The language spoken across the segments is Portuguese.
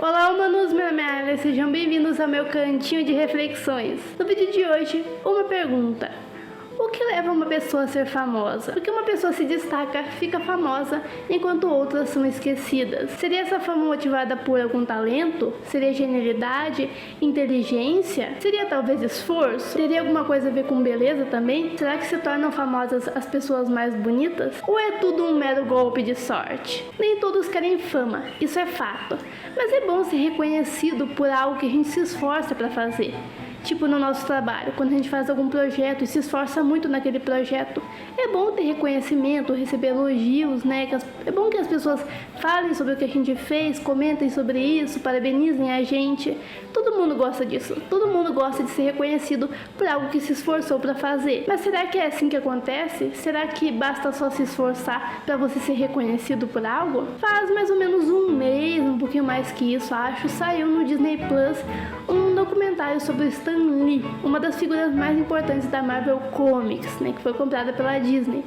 Olá, humanos, meu nome é Alice, sejam bem-vindos ao meu cantinho de reflexões. No vídeo de hoje, uma pergunta: o que leva uma pessoa a ser famosa? Porque uma pessoa se destaca, fica famosa, enquanto outras são esquecidas. Seria essa fama motivada por algum talento? Seria genialidade? Inteligência? Seria talvez esforço? Teria alguma coisa a ver com beleza também? Será que se tornam famosas as pessoas mais bonitas? Ou é tudo um mero golpe de sorte? Nem todos querem fama, isso é fato. Mas é bom ser reconhecido por algo que a gente se esforça para fazer. Tipo no nosso trabalho, quando a gente faz algum projeto e se esforça muito naquele projeto, é bom ter reconhecimento, receber elogios, né? É bom que as pessoas falem sobre o que a gente fez, comentem sobre isso, parabenizem a gente. Todo mundo gosta disso, todo mundo gosta de ser reconhecido por algo que se esforçou para fazer. Mas será que é assim que acontece? Será que basta só se esforçar para você ser reconhecido por algo? Faz mais ou menos um mês, um pouquinho mais que isso, acho, saiu no Disney Plus um documentário sobre o Stan Lee, uma das figuras mais importantes da Marvel Comics, né, que foi comprada pela Disney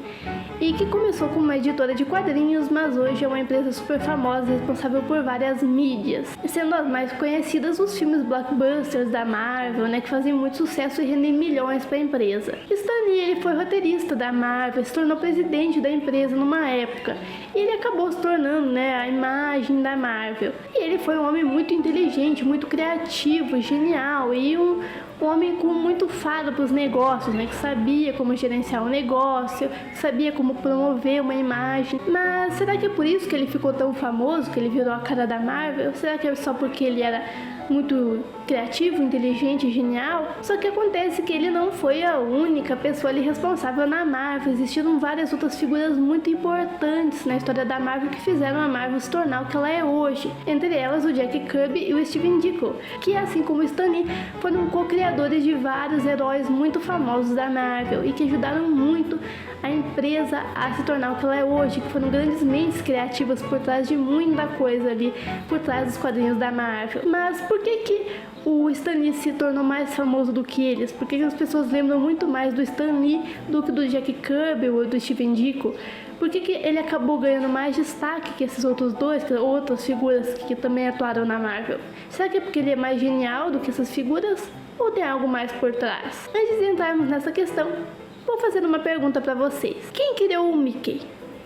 e que começou como uma editora de quadrinhos, mas hoje é uma empresa super famosa, responsável por várias mídias, sendo as mais conhecidas os filmes blockbusters da Marvel, né, que fazem muito sucesso e rendem milhões para a empresa. Stan Lee, ele foi roteirista da Marvel, se tornou presidente da empresa numa época e ele acabou se tornando, né, a imagem da Marvel. E ele foi um homem muito inteligente, muito criativo, genial e um homem com muito faro para os negócios, né? Que sabia como gerenciar um negócio, que sabia como promover uma imagem. Mas será que é por isso que ele ficou tão famoso, que ele virou a cara da Marvel? Será que é só porque ele era muito criativo, inteligente e genial? Só que acontece que ele não foi a única pessoa ali responsável na Marvel. Existiram várias outras figuras muito importantes na história da Marvel que fizeram a Marvel se tornar o que ela é hoje. Entre elas o Jack Kirby e o Steven Ditko, que assim como o Stan Lee, foram co-criadores de vários heróis muito famosos da Marvel e que ajudaram muito a empresa a se tornar o que ela é hoje, que foram grandes mentes criativas por trás de muita coisa ali, por trás dos quadrinhos da Marvel. Mas por que o Stan Lee se tornou mais famoso do que eles? Por que as pessoas lembram muito mais do Stan Lee do que do Jack Kirby ou do Steven Ditko? Por que ele acabou ganhando mais destaque que esses outros dois, que outras figuras que também atuaram na Marvel? Será que é porque ele é mais genial do que essas figuras? Ou tem algo mais por trás? Antes de entrarmos nessa questão, vou fazer uma pergunta para vocês. Quem criou o Mickey?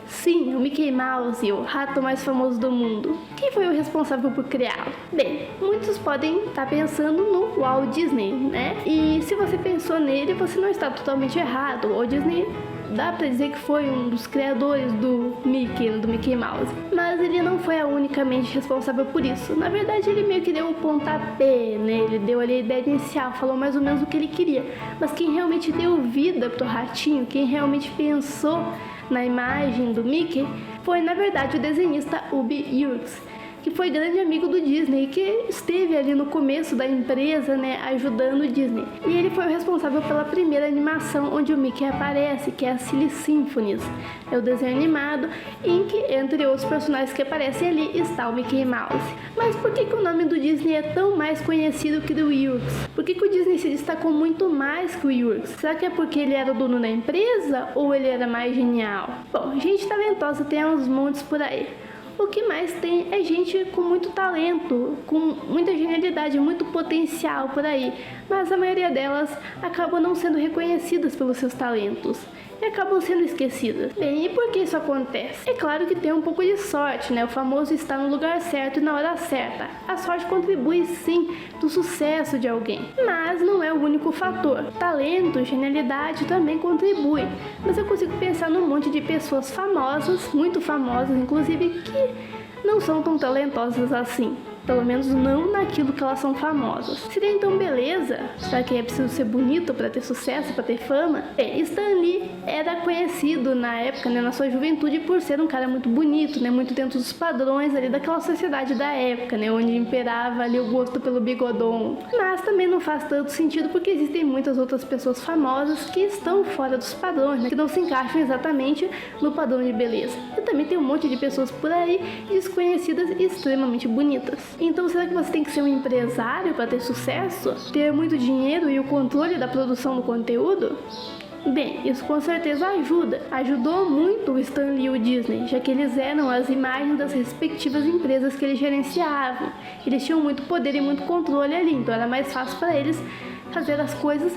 Sim, o Mickey Mouse, o rato mais famoso do mundo. Quem foi o responsável por criá-lo? Bem, muitos podem estar pensando no Walt Disney, né? E se você pensou nele, você não está totalmente errado. O Walt Disney dá pra dizer que foi um dos criadores do Mickey Mouse. Mas ele não foi a unicamente responsável por isso. Na verdade, ele meio que deu o pontapé, né? Ele deu ali a ideia inicial, falou mais ou menos o que ele queria. Mas quem realmente deu vida pro ratinho, quem realmente pensou na imagem do Mickey, foi na verdade o desenhista Ub Iwerks, que foi grande amigo do Disney, que esteve ali no começo da empresa, né, ajudando o Disney. E ele foi o responsável pela primeira animação onde o Mickey aparece, que é a Silly Symphonies. É o desenho animado em que, entre outros personagens que aparecem ali, está o Mickey Mouse. Mas por que o nome do Disney é tão mais conhecido que do Iwerks? Por que o Disney se destacou muito mais que o Iwerks? Será que é porque ele era o dono da empresa ou ele era mais genial? Bom, gente talentosa tem uns montes por aí. O que mais tem é gente com muito talento, com muita genialidade, muito potencial por aí, mas a maioria delas acabam não sendo reconhecidas pelos seus talentos e acabam sendo esquecidas. Bem, e por que isso acontece? É claro que tem um pouco de sorte, né? O famoso está no lugar certo e na hora certa. A sorte contribui sim do sucesso de alguém, mas não é o único fator. Talento, genialidade também contribui, mas eu consigo pensar num monte de pessoas famosas, muito famosas inclusive, que não são tão talentosas assim. Pelo menos não naquilo que elas são famosas. Seria então beleza? Será que é preciso ser bonito para ter sucesso, para ter fama? Bem, Stan Lee era conhecido na época, né, na sua juventude, por ser um cara muito bonito, né, muito dentro dos padrões ali daquela sociedade da época, né, onde imperava ali o gosto pelo bigodon. Mas também não faz tanto sentido porque existem muitas outras pessoas famosas que estão fora dos padrões, né, que não se encaixam exatamente no padrão de beleza. E também tem um monte de pessoas por aí desconhecidas e extremamente bonitas. Então será que você tem que ser um empresário para ter sucesso? Ter muito dinheiro e o controle da produção do conteúdo? Bem, isso com certeza ajudou muito o Stan Lee e o Disney, já que eles eram as imagens das respectivas empresas que eles gerenciavam. Eles tinham muito poder e muito controle ali, então era mais fácil para eles fazer as coisas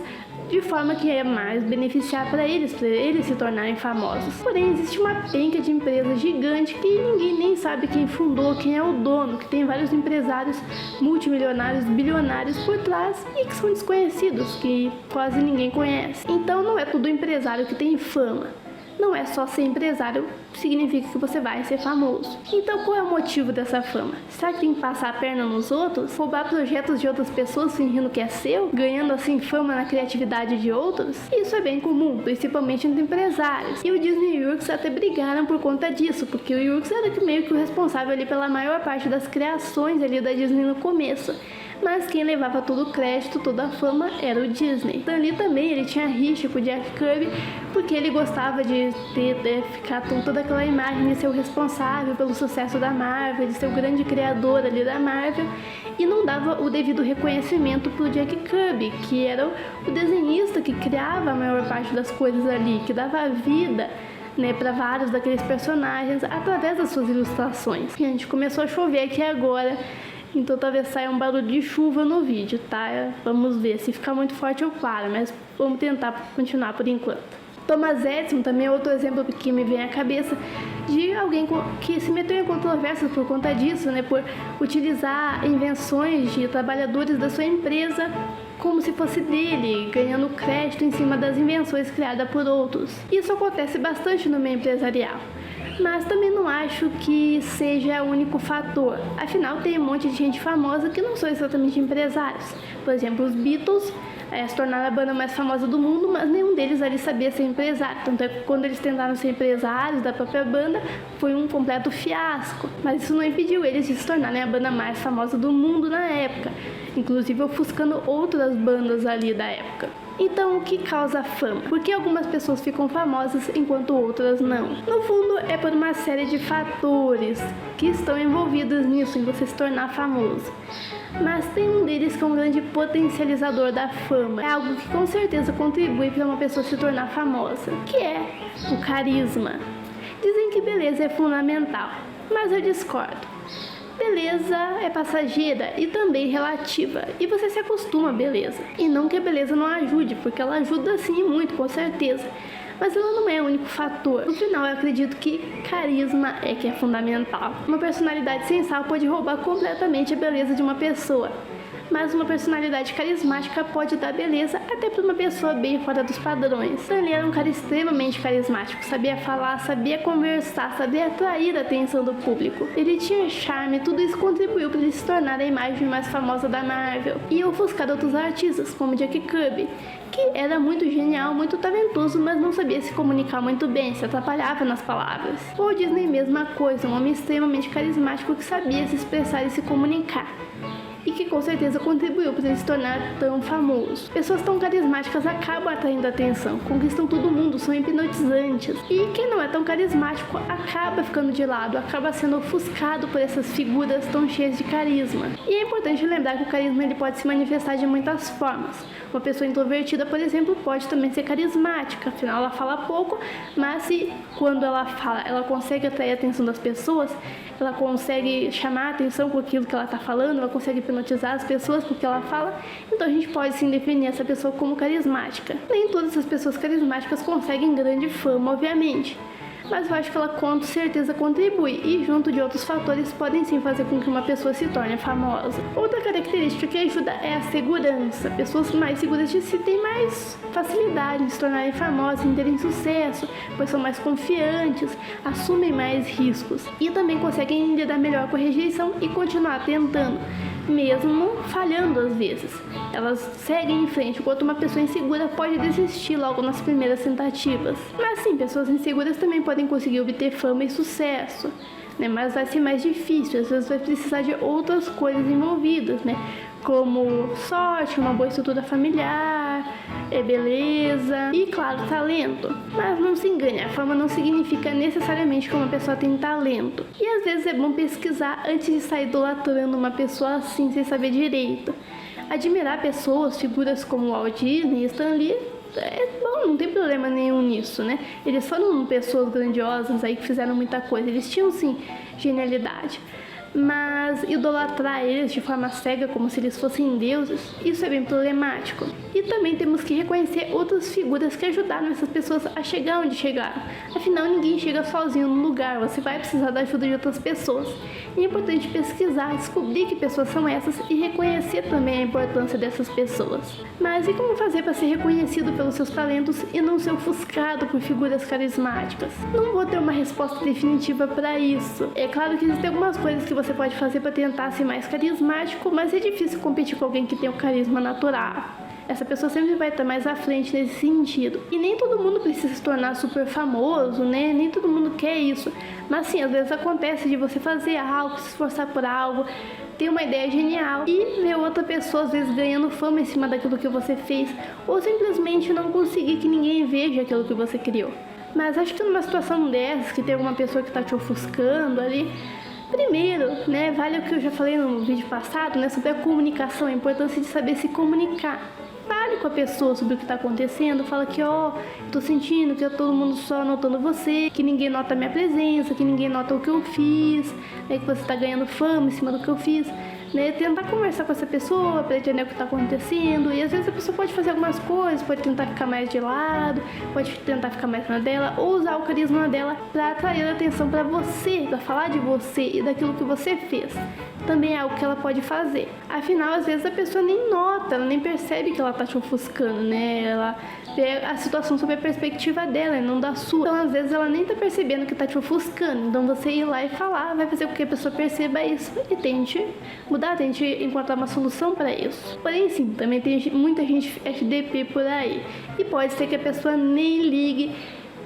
de forma que é mais beneficiar para eles se tornarem famosos. Porém, existe uma penca de empresas gigante que ninguém nem sabe quem fundou, quem é o dono, que tem vários empresários multimilionários, bilionários por trás e que são desconhecidos, que quase ninguém conhece. Então não é todo empresário que tem fama. Não é só ser empresário significa que você vai ser famoso. Então qual é o motivo dessa fama? Será que tem que passar a perna nos outros? Roubar projetos de outras pessoas fingindo que é seu? Ganhando assim fama na criatividade de outros? Isso é bem comum, principalmente entre empresários. E o Disney e o Urks até brigaram por conta disso, porque o Urks era meio que o responsável ali pela maior parte das criações ali da Disney no começo. Mas quem levava todo o crédito, toda a fama era o Disney. Stan Lee também, ele tinha rixa com o Jack Kirby, porque ele gostava de ficar com toda aquela imagem de ser o responsável pelo sucesso da Marvel, de ser o grande criador ali da Marvel, e não dava o devido reconhecimento pro Jack Kirby, que era o desenhista que criava a maior parte das coisas ali, que dava vida para vários daqueles personagens através das suas ilustrações. E a gente começou a chover aqui agora, então talvez saia um barulho de chuva no vídeo, tá? Vamos ver, se ficar muito forte eu paro, mas vamos tentar continuar por enquanto. Thomas Edison também é outro exemplo que me vem à cabeça de alguém que se meteu em controvérsias por conta disso, por utilizar invenções de trabalhadores da sua empresa como se fosse dele, ganhando crédito em cima das invenções criadas por outros. Isso acontece bastante no meio empresarial. Mas também não acho que seja o único fator. Afinal, tem um monte de gente famosa que não são exatamente empresários. Por exemplo, os Beatles se tornaram a banda mais famosa do mundo, mas nenhum deles ali sabia ser empresário. Tanto é que quando eles tentaram ser empresários da própria banda, foi um completo fiasco. Mas isso não impediu eles de se tornarem a banda mais famosa do mundo na época, inclusive ofuscando outras bandas ali da época. Então, o que causa fama? Por que algumas pessoas ficam famosas enquanto outras não? No fundo, é por uma série de fatores que estão envolvidos nisso, em você se tornar famoso. Mas tem um deles que é um grande potencializador da fama. É algo que com certeza contribui para uma pessoa se tornar famosa, que é o carisma. Dizem que beleza é fundamental, mas eu discordo. Beleza é passageira e também relativa, e você se acostuma à beleza. E não que a beleza não ajude, porque ela ajuda sim muito, com certeza. Mas ela não é o único fator. No final, eu acredito que carisma é que é fundamental. Uma personalidade sem sal pode roubar completamente a beleza de uma pessoa. Mas uma personalidade carismática pode dar beleza até para uma pessoa bem fora dos padrões. Stan Lee era um cara extremamente carismático, sabia falar, sabia conversar, sabia atrair a atenção do público. Ele tinha charme, tudo isso contribuiu para ele se tornar a imagem mais famosa da Marvel e ofuscar outros artistas, como Jack Kirby, que era muito genial, muito talentoso, mas não sabia se comunicar muito bem, se atrapalhava nas palavras. O Disney, mesma coisa, um homem extremamente carismático que sabia se expressar e se comunicar, e que com certeza contribuiu para ele se tornar tão famoso. Pessoas tão carismáticas acabam atraindo atenção, conquistam todo mundo, são hipnotizantes. E quem não é tão carismático acaba ficando de lado, acaba sendo ofuscado por essas figuras tão cheias de carisma. E é importante lembrar que o carisma ele pode se manifestar de muitas formas. Uma pessoa introvertida, por exemplo, pode também ser carismática, afinal ela fala pouco, mas se quando ela fala, ela consegue atrair a atenção das pessoas, ela consegue chamar a atenção com aquilo que ela está falando, ela consegue hipnotizar as pessoas com o que ela fala, então a gente pode sim definir essa pessoa como carismática. Nem todas as pessoas carismáticas conseguem grande fama, obviamente, mas eu acho que ela com certeza contribui e junto de outros fatores podem sim fazer com que uma pessoa se torne famosa. Outra característica que ajuda é a segurança. Pessoas mais seguras de si têm mais facilidade em se tornarem famosas, em terem sucesso, pois são mais confiantes, assumem mais riscos e também conseguem lidar melhor com a rejeição e continuar tentando, mesmo falhando às vezes. Elas seguem em frente, enquanto uma pessoa insegura pode desistir logo nas primeiras tentativas. Mas sim, pessoas inseguras também podem conseguir obter fama e sucesso, mas vai ser mais difícil, às vezes vai precisar de outras coisas envolvidas, como sorte, uma boa estrutura familiar, beleza e, claro, talento. Mas não se engane, a fama não significa necessariamente que uma pessoa tem talento. E às vezes é bom pesquisar antes de sair idolatrando uma pessoa assim sem saber direito. Admirar pessoas, figuras como Walt Disney e Stan Lee é bom, não tem problema nenhum nisso, né? Eles foram pessoas grandiosas aí que fizeram muita coisa, eles tinham sim genialidade. Mas idolatrar eles de forma cega, como se eles fossem deuses, isso é bem problemático. E também temos que reconhecer outras figuras que ajudaram essas pessoas a chegar onde chegaram. Afinal, ninguém chega sozinho no lugar, você vai precisar da ajuda de outras pessoas. E é importante pesquisar, descobrir que pessoas são essas e reconhecer também a importância dessas pessoas. Mas e como fazer para ser reconhecido pelos seus talentos e não ser ofuscado por figuras carismáticas? Não vou ter uma resposta definitiva para isso. É claro que existem algumas coisas que você pode fazer para tentar ser mais carismático, mas é difícil competir com alguém que tem o carisma natural. Essa pessoa sempre vai estar mais à frente nesse sentido. E nem todo mundo precisa se tornar super famoso, né? Nem todo mundo quer isso. Mas sim, às vezes acontece de você fazer algo, se esforçar por algo, ter uma ideia genial e ver outra pessoa às vezes ganhando fama em cima daquilo que você fez, ou simplesmente não conseguir que ninguém veja aquilo que você criou. Mas acho que numa situação dessas, que tem alguma pessoa que está te ofuscando ali, primeiro, né, vale o que eu já falei no vídeo passado, né, sobre a comunicação, a importância de saber se comunicar. Fale com a pessoa sobre o que está acontecendo, fala que, tô sentindo que todo mundo só notando você, que ninguém nota a minha presença, que ninguém nota o que eu fiz, né, que você está ganhando fama em cima do que eu fiz. Né, tentar conversar com essa pessoa para entender o que está acontecendo, e às vezes a pessoa pode fazer algumas coisas, pode tentar ficar mais de lado, pode tentar ficar mais na dela, ou usar o carisma dela para atrair a atenção para você, para falar de você e daquilo que você fez. Também é algo que ela pode fazer. Afinal, às vezes a pessoa nem nota, ela nem percebe que ela tá te ofuscando, né? Ela vê a situação sob a perspectiva dela e não da sua. Então, às vezes, ela nem tá percebendo que tá te ofuscando. Então, você ir lá e falar vai fazer com que a pessoa perceba isso e tente mudar, tente encontrar uma solução para isso. Porém, sim, também tem muita gente FDP por aí. E pode ser que a pessoa nem ligue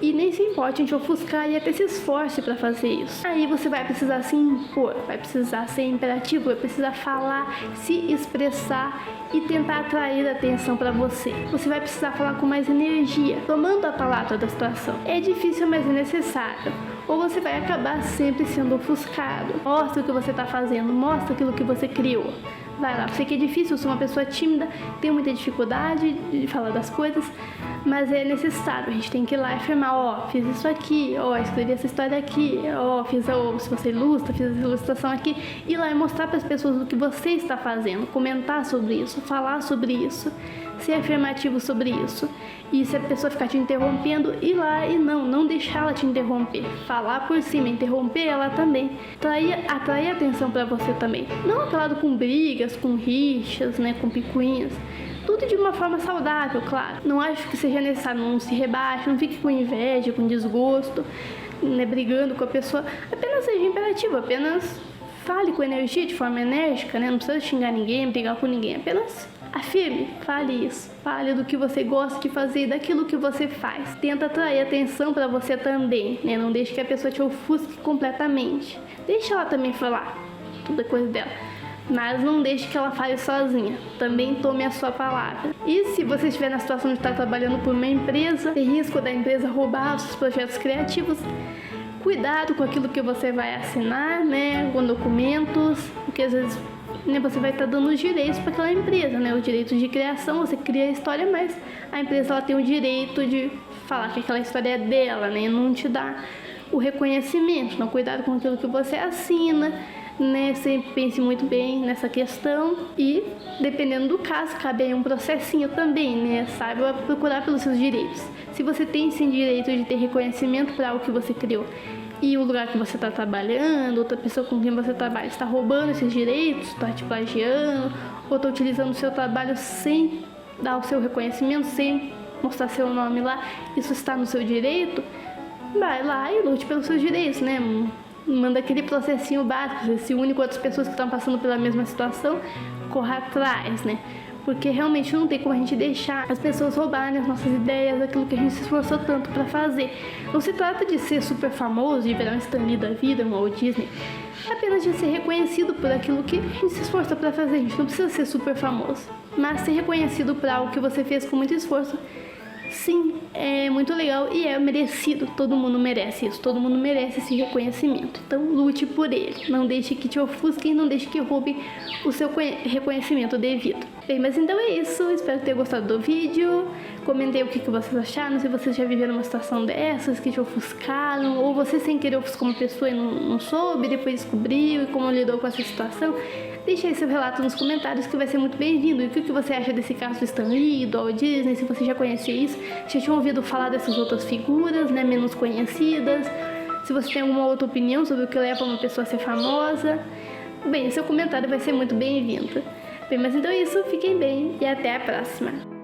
e nem se importe em te ofuscar e até se esforce para fazer isso. Aí você vai precisar se impor, vai precisar ser imperativo, vai precisar falar, se expressar e tentar atrair a atenção para você. Você vai precisar falar com mais energia, tomando a palavra da situação. É difícil, mas é necessário. Ou você vai acabar sempre sendo ofuscado. Mostra o que você está fazendo, mostra aquilo que você criou. Vai lá, eu sei que é difícil, eu sou uma pessoa tímida, tenho muita dificuldade de falar das coisas, mas é necessário, a gente tem que ir lá e afirmar, fiz isso aqui, escrevi essa história aqui, se você ilustra, fiz essa ilustração aqui, ir lá e mostrar para as pessoas o que você está fazendo, comentar sobre isso, falar sobre isso, ser afirmativo sobre isso. E se a pessoa ficar te interrompendo, ir lá e não deixar ela te interromper. Falar por cima, interromper ela também. Atrair atenção para você também. Não aclarado com brigas, com rixas, né, com picuinhas. Tudo de uma forma saudável, claro. Não acho que seja necessário, não se rebaixe, não fique com inveja, com desgosto, né, brigando com a pessoa. Apenas seja imperativo, apenas fale com energia, de forma enérgica, né? Não precisa xingar ninguém, brigar com ninguém, apenas afirme, fale isso, fale do que você gosta de fazer e daquilo que você faz. Tenta atrair atenção para você também, né? Não deixe que a pessoa te ofusque completamente. Deixa ela também falar, tudo é coisa dela. Mas não deixe que ela fale sozinha. Também tome a sua palavra. E se você estiver na situação de estar trabalhando por uma empresa, tem risco da empresa roubar os seus projetos criativos, cuidado com aquilo que você vai assinar, né? Com documentos, porque às vezes você vai estar dando os direitos para aquela empresa, né? O direito de criação, você cria a história, mas a empresa ela tem o direito de falar que aquela história é dela, né? E não te dá o reconhecimento. Então, cuidado com aquilo que você assina, né? Sempre pense muito bem nessa questão e, dependendo do caso, cabe aí um processinho também, né? Saiba procurar pelos seus direitos. Se você tem sim direito de ter reconhecimento para algo que você criou e o lugar que você está trabalhando, outra pessoa com quem você trabalha está roubando esses direitos, está te plagiando ou está utilizando o seu trabalho sem dar o seu reconhecimento, sem mostrar seu nome lá, isso está no seu direito, vai lá e lute pelos seus direitos, né? Manda aquele processinho básico, você se une com outras pessoas que estão passando pela mesma situação, corra atrás, né? Porque realmente não tem como a gente deixar as pessoas roubarem as nossas ideias, aquilo que a gente se esforçou tanto para fazer. Não se trata de ser super famoso, de virar um Stan Lee da vida, um Walt Disney, apenas de ser reconhecido por aquilo que a gente se esforçou para fazer. A gente não precisa ser super famoso, mas ser reconhecido por algo que você fez com muito esforço, sim, é muito legal e é merecido. Todo mundo merece isso, todo mundo merece esse reconhecimento. Então lute por ele, não deixe que te ofusquem, não deixe que roubem o seu reconhecimento devido. Bem, mas então é isso, espero ter gostado do vídeo. Comentem o que vocês acharam, se vocês já viveram uma situação dessas, que te ofuscaram, ou você sem querer ofuscou uma pessoa e não soube, depois descobriu, e como lidou com essa situação. Deixe aí seu relato nos comentários, que vai ser muito bem-vindo. E o que você acha desse caso do Stan Lee, do Walt Disney, se você já conhecia isso, já tinha ouvido falar dessas outras figuras, né, menos conhecidas, se você tem alguma outra opinião sobre o que leva uma pessoa a ser famosa. Bem, seu comentário vai ser muito bem-vindo. Bem, mas então é isso, fiquem bem e até a próxima.